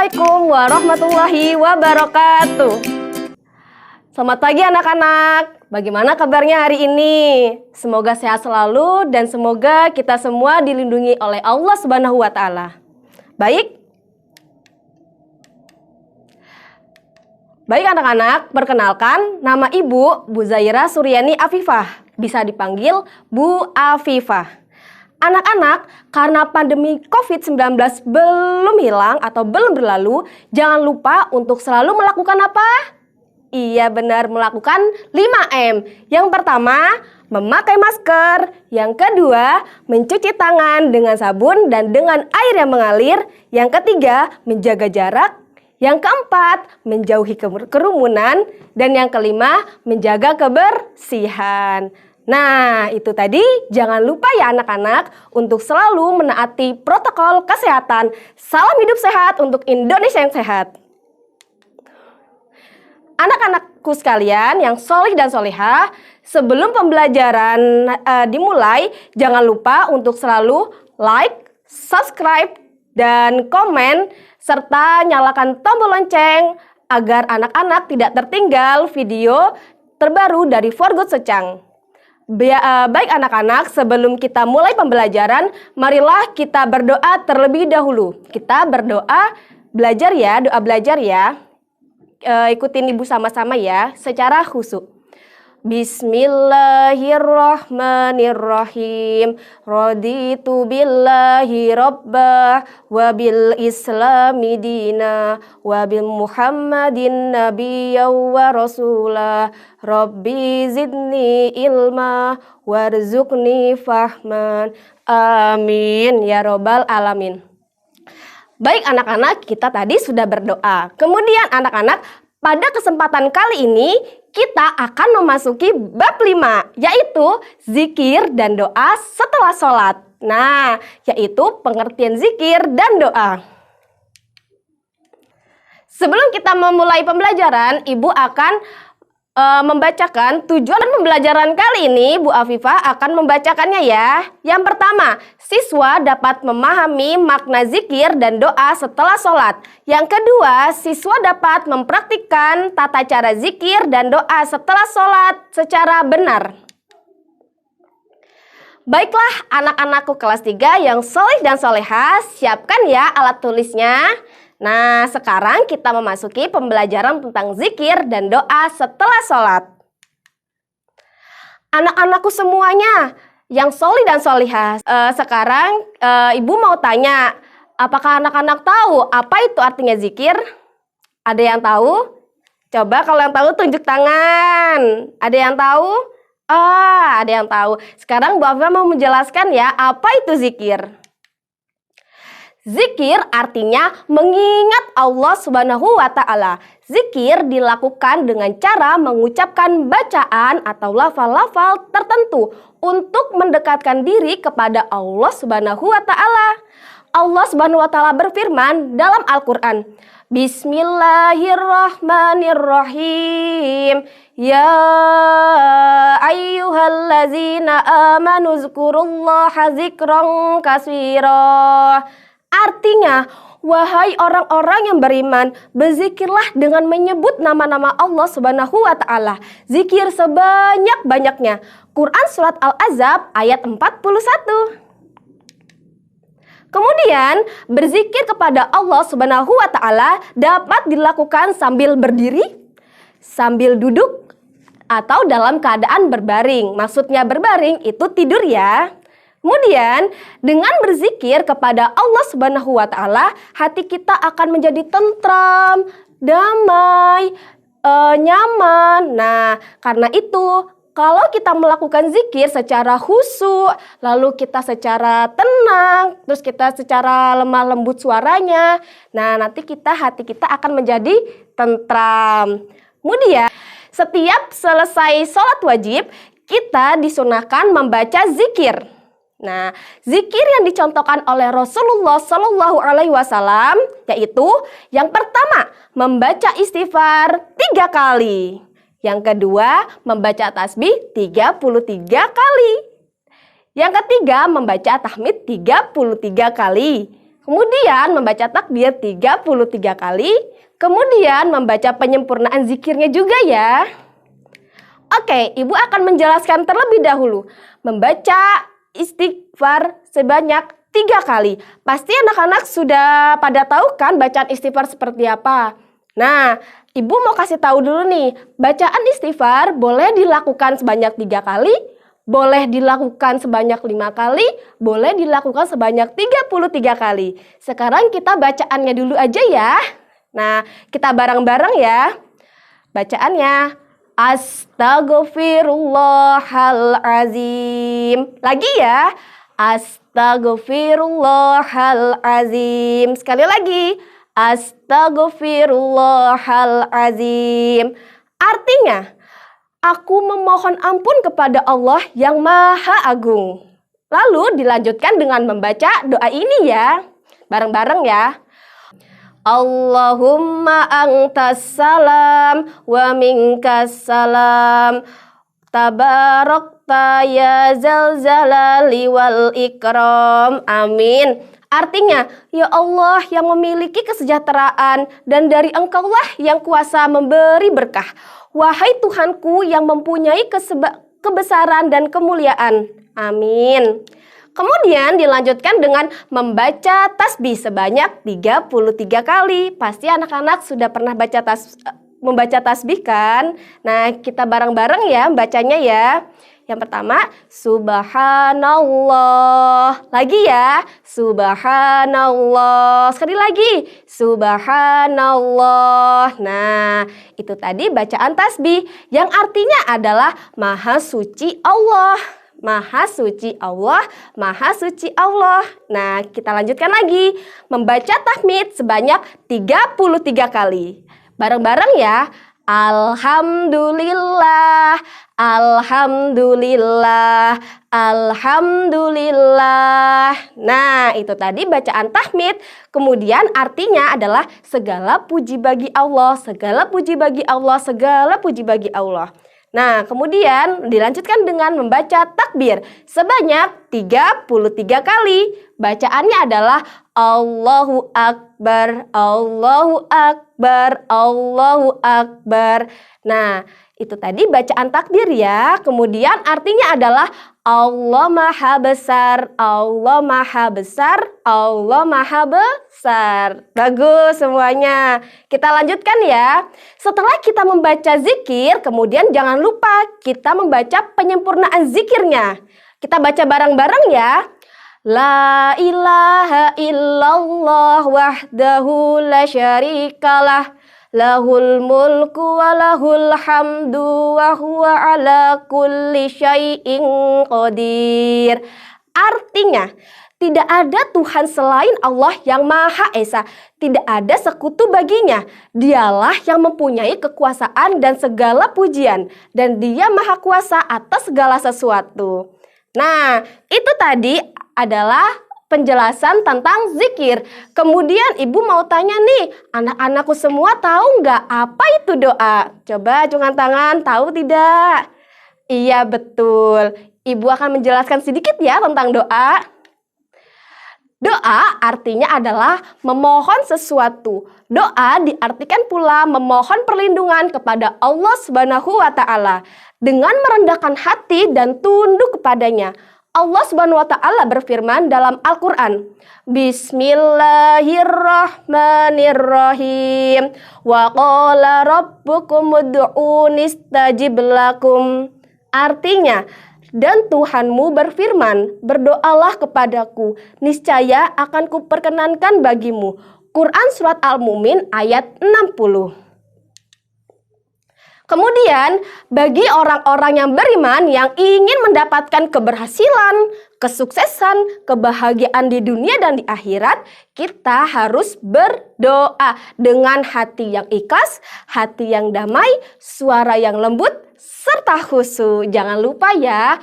Assalamualaikum warahmatullahi wabarakatuh. Selamat pagi anak-anak. Bagaimana kabarnya hari ini? Semoga sehat selalu dan semoga kita semua dilindungi oleh Allah Subhanahu wa taala. Baik anak-anak, perkenalkan nama Ibu Zaira Suryani Afifah. Bisa dipanggil Bu Afifah. Anak-anak, karena pandemi COVID-19 belum hilang atau belum berlalu, jangan lupa untuk selalu melakukan apa? Iya benar, melakukan 5M. Yang pertama, memakai masker. Yang kedua, mencuci tangan dengan sabun dan dengan air yang mengalir. Yang ketiga, menjaga jarak. Yang keempat, menjauhi kerumunan. Dan yang kelima, menjaga kebersihan. Nah, itu tadi jangan lupa ya anak-anak untuk selalu menaati protokol kesehatan. Salam hidup sehat untuk Indonesia yang sehat. Anak-anakku sekalian yang solih dan solihah, sebelum pembelajaran dimulai, jangan lupa untuk selalu like, subscribe, dan komen, serta nyalakan tombol lonceng agar anak-anak tidak tertinggal video terbaru dari For Good Secang. Baik anak-anak, sebelum kita mulai pembelajaran, marilah kita berdoa terlebih dahulu. Kita berdoa belajar ya, doa belajar ya. Ikutin ibu sama-sama ya, secara khusyuk. Bismillahirrahmanirrahim. Raditu billahi rabbah wa bil islami dina wa bil muhammadin nabiyya wa rasulah. Rabbi zidni ilma warzuqni fahman. Amin ya robbal alamin. Baik anak-anak, kita tadi sudah berdoa. Kemudian anak-anak, pada kesempatan kali ini kita akan memasuki bab 5, yaitu zikir dan doa setelah sholat. Nah, yaitu pengertian zikir dan doa. Sebelum kita memulai pembelajaran, Ibu akan membacakan tujuan pembelajaran kali ini. Bu Afifah akan membacakannya ya. Yang pertama, siswa dapat memahami makna zikir dan doa setelah sholat. Yang kedua, siswa dapat mempraktikkan tata cara zikir dan doa setelah sholat secara benar. Baiklah anak-anakku kelas 3 yang soleh dan solehah, siapkan ya alat tulisnya. Nah, sekarang kita memasuki pembelajaran tentang zikir dan doa setelah sholat. Anak-anakku semuanya yang soleh dan solihah, sekarang Ibu mau tanya, apakah anak-anak tahu apa itu artinya zikir? Ada yang tahu? Coba kalau yang tahu tunjuk tangan. Ada yang tahu? Ada yang tahu. Sekarang Bu Afifah mau menjelaskan ya, apa itu zikir? Zikir artinya mengingat Allah Subhanahu wa taala. Zikir dilakukan dengan cara mengucapkan bacaan atau lafal-lafal tertentu untuk mendekatkan diri kepada Allah Subhanahu wa taala. Allah Subhanahu wa taala berfirman dalam Al-Qur'an, Bismillahirrahmanirrahim. Ya ayyuhallazina amanu zkurullaha zikran katsira. Artinya, wahai orang-orang yang beriman, berzikirlah dengan menyebut nama-nama Allah Subhanahu wa taala. Zikir sebanyak-banyaknya. Quran surat Al-Ahzab ayat 41. Kemudian, berzikir kepada Allah Subhanahu wa taala dapat dilakukan sambil berdiri, sambil duduk, atau dalam keadaan berbaring. Maksudnya berbaring itu tidur ya. Kemudian, dengan berzikir kepada Allah Subhanahu wa taala, hati kita akan menjadi tentram, damai, nyaman. Nah, karena itu, kalau kita melakukan zikir secara khusyuk, lalu kita secara tenang, terus kita secara lemah lembut suaranya, nah nanti hati kita akan menjadi tentram. Kemudian, setiap selesai sholat wajib, kita disunahkan membaca zikir. Nah, zikir yang dicontohkan oleh Rasulullah Shallallahu Alaihi Wasallam yaitu yang pertama membaca istighfar 3 kali, yang kedua membaca tasbih 33 kali, yang ketiga membaca tahmid 33 kali, Kemudian membaca takbir 33 kali. Kemudian membaca penyempurnaan zikirnya juga ya. Oke, Ibu akan menjelaskan terlebih dahulu. Membaca istighfar sebanyak 3 kali. Pasti anak-anak sudah pada tahu kan bacaan istighfar seperti apa? Nah, Ibu mau kasih tahu dulu nih. Bacaan istighfar boleh dilakukan sebanyak 3 kali, boleh dilakukan sebanyak 5 kali, boleh dilakukan sebanyak 33 kali. Sekarang kita bacaannya dulu aja ya. Nah, kita bareng-bareng ya. Bacaannya, Astaghfirullahalazim. Lagi ya. Astaghfirullahalazim. Sekali lagi. Astaghfirullahalazim. Artinya, aku memohon ampun kepada Allah yang Maha Agung. Lalu dilanjutkan dengan membaca doa ini ya. Bareng-bareng ya. Allahumma antas salam wa minkas salam. Tabarakta ya zal jalali wal ikram. Amin. Artinya, ya Allah yang memiliki kesejahteraan dan dari Engkaulah yang kuasa memberi berkah. Wahai Tuhanku yang mempunyai kebesaran dan kemuliaan. Amin. Kemudian dilanjutkan dengan membaca tasbih sebanyak 33 kali. Pasti anak-anak sudah pernah membaca tasbih kan? Nah, kita bareng-bareng ya bacanya ya. Yang pertama, Subhanallah. Lagi ya, Subhanallah. Sekali lagi, Subhanallah. Nah, itu tadi bacaan tasbih yang artinya adalah Maha Suci Allah. Maha suci Allah, Maha suci Allah. Nah, kita lanjutkan lagi. Membaca tahmid sebanyak 33 kali. Bareng-bareng ya. Alhamdulillah, Alhamdulillah, Alhamdulillah. Nah, itu tadi bacaan tahmid. Kemudian artinya adalah segala puji bagi Allah, segala puji bagi Allah, segala puji bagi Allah. Nah, kemudian dilanjutkan dengan membaca takbir sebanyak 33 kali. Bacaannya adalah Allahu Akbar, Allahu Akbar, Allahu Akbar. Nah, itu tadi bacaan takbir ya. Kemudian artinya adalah Allah Maha Besar, Allah Maha Besar, Allah Maha Besar. Bagus semuanya. Kita lanjutkan ya. Setelah kita membaca zikir, kemudian jangan lupa kita membaca penyempurnaan zikirnya. Kita baca bareng-bareng ya. La ilaha illallah wahdahu la syarikalah. Lahul mulku wa lahul hamdu wa huwa ala kulli syai'in qadir. Artinya, tidak ada Tuhan selain Allah yang Maha Esa. Tidak ada sekutu baginya. Dialah yang mempunyai kekuasaan dan segala pujian. Dan Dia Maha Kuasa atas segala sesuatu. Nah, itu tadi adalah penjelasan tentang zikir. Kemudian ibu mau tanya nih, anak-anakku semua tahu nggak apa itu doa? Coba acungkan tangan, tahu tidak? Iya betul. Ibu akan menjelaskan sedikit ya tentang doa. Doa artinya adalah memohon sesuatu. Doa diartikan pula memohon perlindungan kepada Allah Subhanahu wa Ta'ala dengan merendahkan hati dan tunduk kepadanya. Allah Subhanahu wa Ta'ala berfirman dalam Al-Qur'an, Bismillahirrahmanirrahim. Wa qala rabbukum ud'uni astajib lakum. Artinya, dan Tuhanmu berfirman, berdoalah kepadaku, niscaya akan kuperkenankan bagimu. Quran Surat Al-Mu'min ayat 60. Kemudian, bagi orang-orang yang beriman yang ingin mendapatkan keberhasilan, kesuksesan, kebahagiaan di dunia dan di akhirat, kita harus berdoa dengan hati yang ikhlas, hati yang damai, suara yang lembut, serta khusyuk. Jangan lupa ya.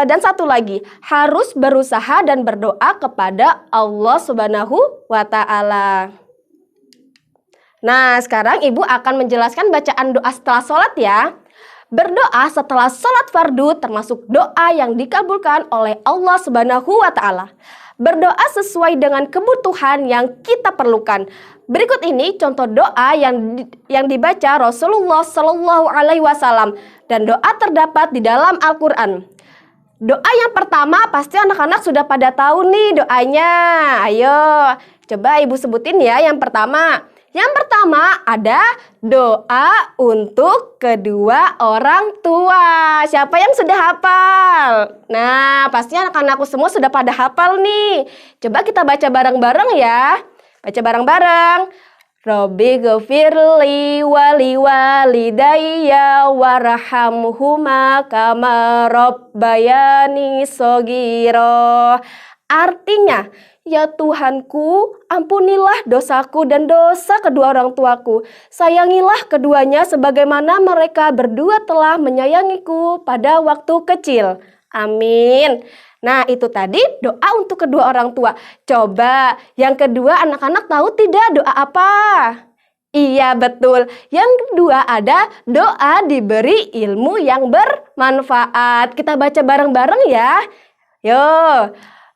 Dan satu lagi, harus berusaha dan berdoa kepada Allah Subhanahu wa Ta'ala. Nah, sekarang ibu akan menjelaskan bacaan doa setelah sholat ya. Berdoa setelah sholat fardu termasuk doa yang dikabulkan oleh Allah Subhanahu wa Ta'ala. Berdoa sesuai dengan kebutuhan yang kita perlukan. Berikut ini contoh doa yang dibaca Rasulullah Shallallahu Alaihi Wasallam dan doa terdapat di dalam Al-Quran. Doa yang pertama pasti anak-anak sudah pada tahu nih doanya. Ayo, coba ibu sebutin ya yang pertama. Yang pertama ada doa untuk kedua orang tua. Siapa yang sudah hafal? Nah, pasti anak-anakku semua sudah pada hafal nih. Coba kita baca bareng-bareng ya. Baca bareng-bareng. Robbi ghafirli wali walidayya warhamhuma kama rabbayani shogiro. Artinya, ya Tuhanku, ampunilah dosaku dan dosa kedua orang tuaku. Sayangilah keduanya sebagaimana mereka berdua telah menyayangiku pada waktu kecil. Amin. Nah, itu tadi doa untuk kedua orang tua. Coba, yang kedua anak-anak tahu tidak doa apa? Iya, betul. Yang kedua ada doa diberi ilmu yang bermanfaat. Kita baca bareng-bareng ya. Yo.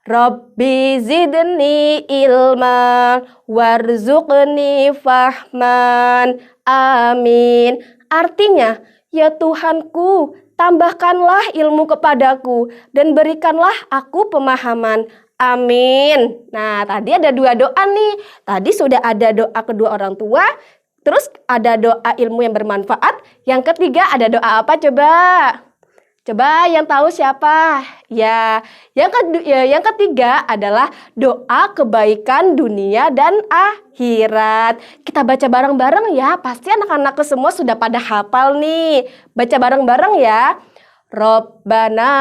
Rabbi zidni ilman warzuqni fahman. Amin. Artinya, ya Tuhanku, tambahkanlah ilmu kepadaku dan berikanlah aku pemahaman. Amin. Nah, tadi ada dua doa nih. Tadi sudah ada doa kedua orang tua, terus ada doa ilmu yang bermanfaat. Yang ketiga ada doa apa coba? Coba yang tahu siapa? Ya, yang ketiga adalah doa kebaikan dunia dan akhirat. Kita baca bareng-bareng ya. Pasti anak-anakku semua sudah pada hafal nih. Baca bareng-bareng ya. Rabbana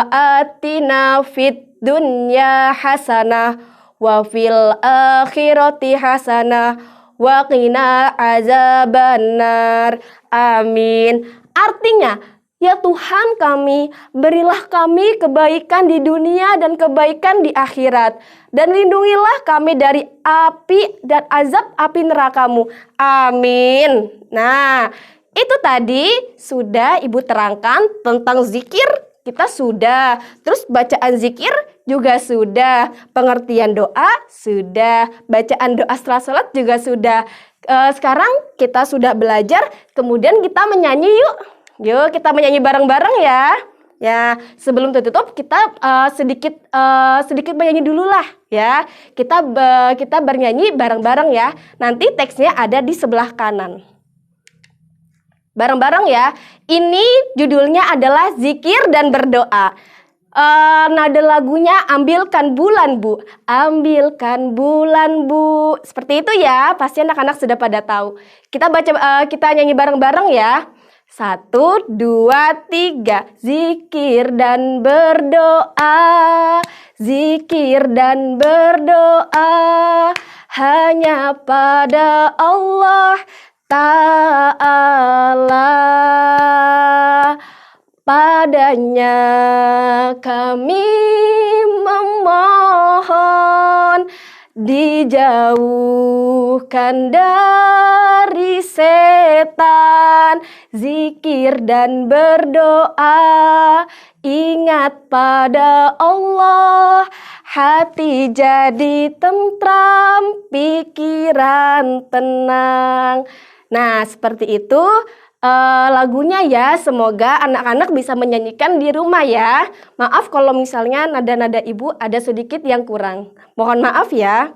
atina fid dunya hasanah wa fil akhirati hasanah wa qina azabannar. Amin. Artinya, ya Tuhan kami, berilah kami kebaikan di dunia dan kebaikan di akhirat. Dan lindungilah kami dari api dan azab api neraka-Mu. Amin. Nah, itu tadi sudah Ibu terangkan tentang zikir. Kita sudah. Terus bacaan zikir juga sudah. Pengertian doa sudah. Bacaan doa setelah sholat juga sudah. Sekarang kita sudah belajar. Kemudian kita menyanyi yuk. Yuk kita menyanyi bareng-bareng ya. Ya, sebelum tutup kita sedikit menyanyi dulu lah ya. Kita bernyanyi bareng-bareng ya. Nanti teksnya ada di sebelah kanan. Bareng-bareng ya. Ini judulnya adalah Zikir dan Berdoa. Nada lagunya Ambilkan Bulan Bu. Ambilkan bulan Bu. Seperti itu ya. Pasti anak-anak sudah pada tahu. Kita nyanyi bareng-bareng ya. 1, 2, 3. Zikir dan berdoa, zikir dan berdoa hanya pada Allah Ta'ala. Padanya kami memohon, dijauhkan dari setan. Zikir dan berdoa, ingat pada Allah, hati jadi tentram, pikiran tenang. Nah, seperti itu lagunya ya. Semoga anak-anak bisa menyanyikan di rumah ya. Maaf kalau misalnya nada-nada Ibu ada sedikit yang kurang. Mohon maaf ya.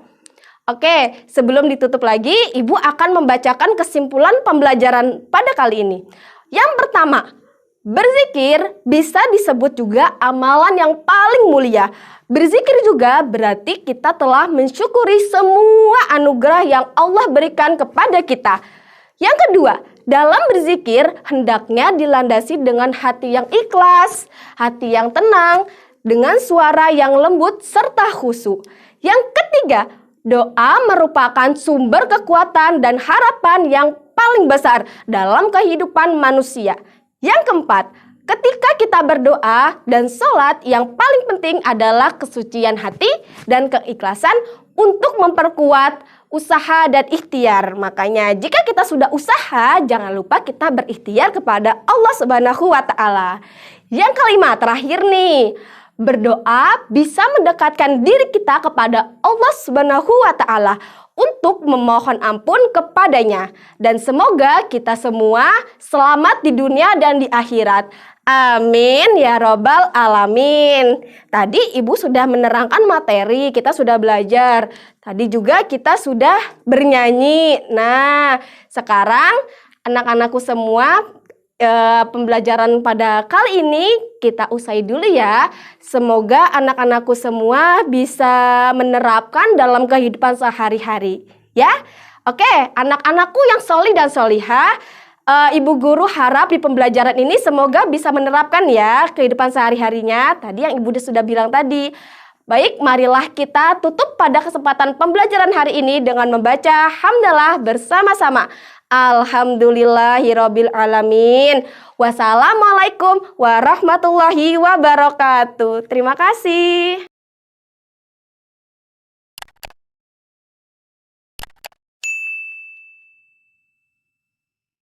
Oke, sebelum ditutup lagi, Ibu akan membacakan kesimpulan pembelajaran pada kali ini. Yang pertama, berzikir bisa disebut juga amalan yang paling mulia. Berzikir juga berarti kita telah mensyukuri semua anugerah yang Allah berikan kepada kita. Yang kedua, dalam berzikir hendaknya dilandasi dengan hati yang ikhlas, hati yang tenang, dengan suara yang lembut serta khusyuk. Yang ketiga, doa merupakan sumber kekuatan dan harapan yang paling besar dalam kehidupan manusia. Yang keempat, ketika kita berdoa dan sholat, yang paling penting adalah kesucian hati dan keikhlasan untuk memperkuat usaha dan ikhtiar. Makanya jika kita sudah usaha, jangan lupa kita berikhtiar kepada Allah Subhanahu wa Ta'ala. Yang kelima, terakhir nih, berdoa bisa mendekatkan diri kita kepada Allah Subhanahu wa Ta'ala untuk memohon ampun kepadanya. Dan semoga kita semua selamat di dunia dan di akhirat. Amin ya robbal alamin. Tadi Ibu sudah menerangkan materi, kita sudah belajar. Tadi juga kita sudah bernyanyi. Nah, sekarang anak-anakku semua, pembelajaran pada kali ini kita usai dulu ya. Semoga anak-anakku semua bisa menerapkan dalam kehidupan sehari-hari ya. Oke, anak-anakku yang solih dan solihah, Ibu guru harap di pembelajaran ini semoga bisa menerapkan ya kehidupan sehari-harinya. Tadi yang Ibu sudah bilang tadi. Baik, marilah kita tutup pada kesempatan pembelajaran hari ini dengan membaca hamdalah bersama-sama. Alhamdulillahirabbil alamin. Wassalamualaikum warahmatullahi wabarakatuh. Terima kasih.